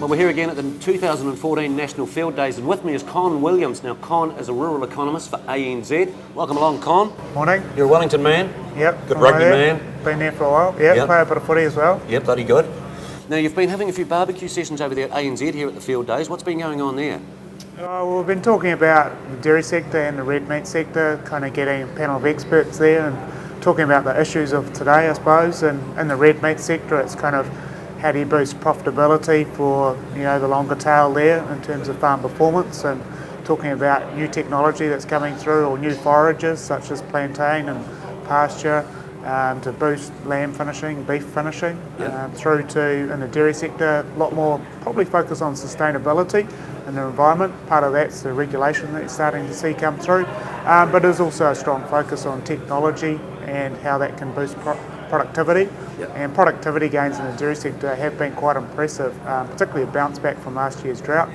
Well, we're here again at the 2014 National Fieldays, and with me is Con Williams. Now, Con is a rural economist for ANZ. Welcome along, Con. Morning. You're a Wellington man? Yep. Good rugby man? Been there for a while. Yep. Play a bit of footy as well. Yep, bloody good. Now, you've been having a few barbecue sessions over there at ANZ here at the Fieldays. What's been going on there? Well, we've been talking about the dairy sector and the red meat sector, kind of getting a panel of experts there and talking about the issues of today, I suppose. And in the red meat sector, it's kind of how do you boost profitability for the longer tail there in terms of farm performance, and talking about new technology that's coming through, or new forages such as plantain and pasture to boost lamb finishing, beef finishing, through to in the dairy sector a lot more probably focus on sustainability and the environment. Part of that's the regulation that you're starting to see come through, but there's also a strong focus on technology and how that can boost productivity. And productivity gains in the dairy sector have been quite impressive, particularly a bounce back from last year's drought.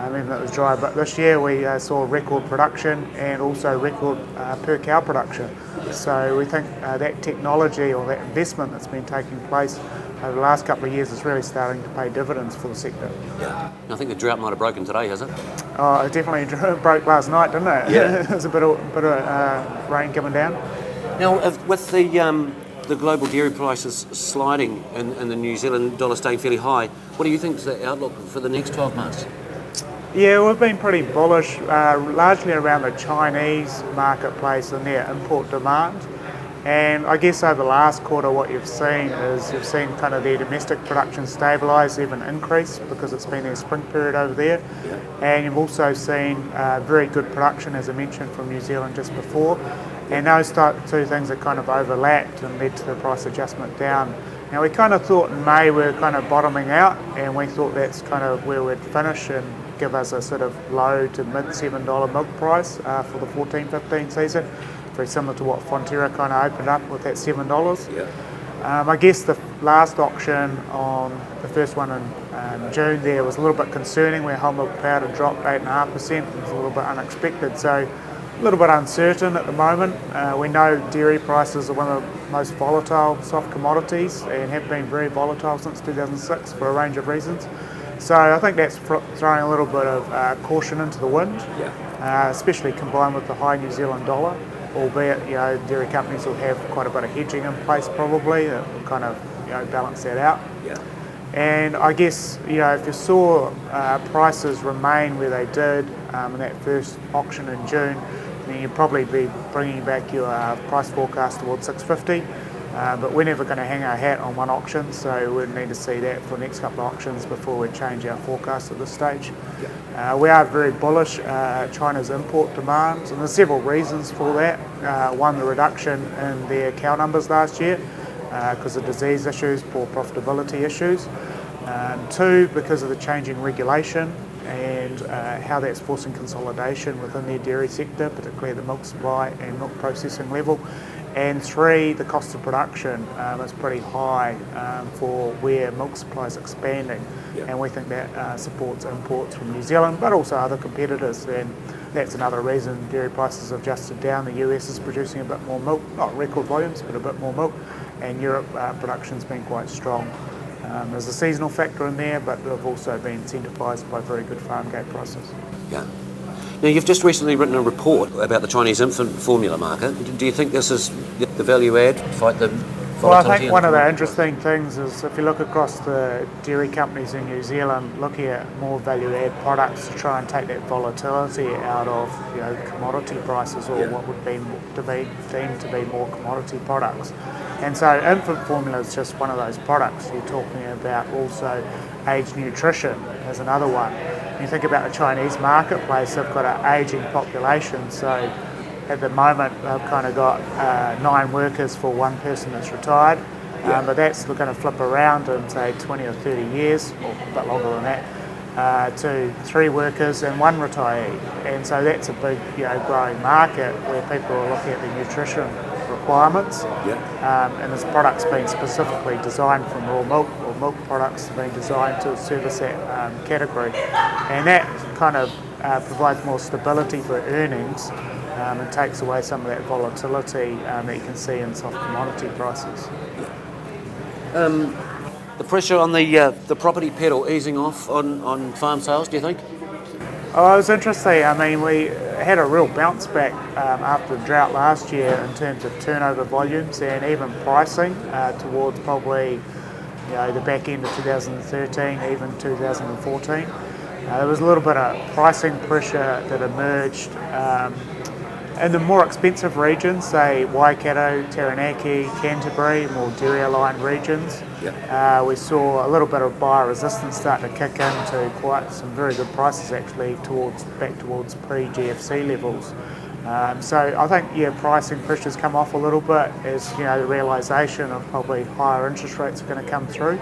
Even though it was dry, but this year we saw record production and also record per cow production. So we think that technology or that investment that's been taking place over the last couple of years is really starting to pay dividends for the sector. Yeah. I think the drought might have broken today, has it? Oh, it definitely broke last night, didn't it? Yeah. There's a bit of rain coming down. Now, with the global dairy prices sliding and the New Zealand dollar staying fairly high, what do you think is the outlook for the next 12 months? Yeah, we've been pretty bullish, largely around the Chinese marketplace and their import demand. And I guess over the last quarter what you've seen kind of their domestic production stabilise, even increase, because it's been their spring period over there. Yeah. And you've also seen very good production, as I mentioned, from New Zealand just before. And those two things have kind of overlapped and led to the price adjustment down. Now, we kind of thought in May we were kind of bottoming out, and we thought that's kind of where we'd finish and give us a sort of low to mid $7 milk price for the 14-15 season, very similar to what Fonterra kind of opened up with that $7. Yeah. I guess the last auction on the first one in June there was a little bit concerning, where whole milk powder dropped 8.5%. It was a little bit unexpected, so a little bit uncertain at the moment. We know dairy prices are one of the most volatile soft commodities and have been very volatile since 2006 for a range of reasons. So I think that's throwing a little bit of caution into the wind, especially combined with the high New Zealand dollar, albeit dairy companies will have quite a bit of hedging in place probably that will kind of balance that out. Yeah. And I guess if you saw prices remain where they did in that first auction in June, then you'd probably be bringing back your price forecast towards $6.50. But we're never going to hang our hat on one auction, so we'd need to see that for the next couple of auctions before we change our forecast at this stage. Yeah. We are very bullish China's import demands, and there's several reasons for that. One, the reduction in their cow numbers last year because of disease issues, poor profitability issues. Two, because of the changing regulation and how that's forcing consolidation within their dairy sector, particularly at the milk supply and milk processing level. And three, the cost of production is pretty high for where milk supply is expanding. Yeah. And we think that supports imports from New Zealand, but also other competitors. And that's another reason dairy prices have adjusted down. The US is producing a bit more milk, not record volumes, but a bit more milk. And Europe production's been quite strong. There's a seasonal factor in there, but they've also been incentivised by very good farm gate prices. Yeah. Now, you've just recently written a report about the Chinese infant formula market. Do you think this is the value add, fight the volatility? Well, I think one of the interesting things is if you look across the dairy companies in New Zealand, looking at more value add products to try and take that volatility out of commodity prices, or what would be deemed to be more commodity products. And so infant formula is just one of those products. You're talking about also aged nutrition as another one. You think about the Chinese marketplace, they've got an ageing population, so at the moment they've kind of got 9 workers for one person that's retired, but that's going to flip around in say 20 or 30 years, or a bit longer than that, to 3 workers and 1 retiree. And so that's a big growing market where people are looking at the nutrition requirements, and this product's been specifically designed from raw milk, or milk products have been designed to service that category, and that kind of provides more stability for earnings and takes away some of that volatility that you can see in soft commodity prices. the pressure on the property pedal easing off on farm sales, do you think? Oh, it was interesting. I mean, we had a real bounce back after the drought last year in terms of turnover volumes and even pricing towards probably the back end of 2013, even 2014. There was a little bit of pricing pressure that emerged in the more expensive regions, say Waikato, Taranaki, Canterbury, more dairy-aligned regions. Yep. We saw a little bit of buyer resistance start to kick into quite some very good prices actually back towards pre-GFC levels. So I think pricing pressure's come off a little bit as the realisation of probably higher interest rates are going to come through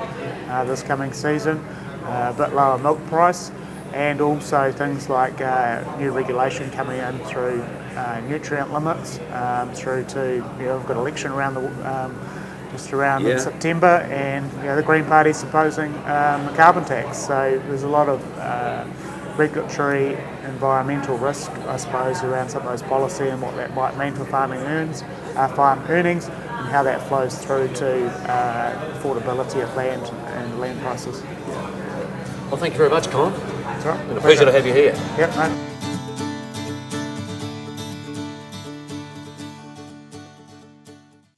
this coming season, a bit lower milk price, and also things like new regulation coming in through nutrient limits, through to we've got election around just around in September, and the Green Party's proposing a carbon tax. So there's a lot of regulatory, environmental risk, I suppose, around some of those policy and what that might mean for farm earnings, and how that flows through to affordability of land and land prices. Well, thank you very much, Colin. That's right. Been a pleasure to have you here. Yep, mate.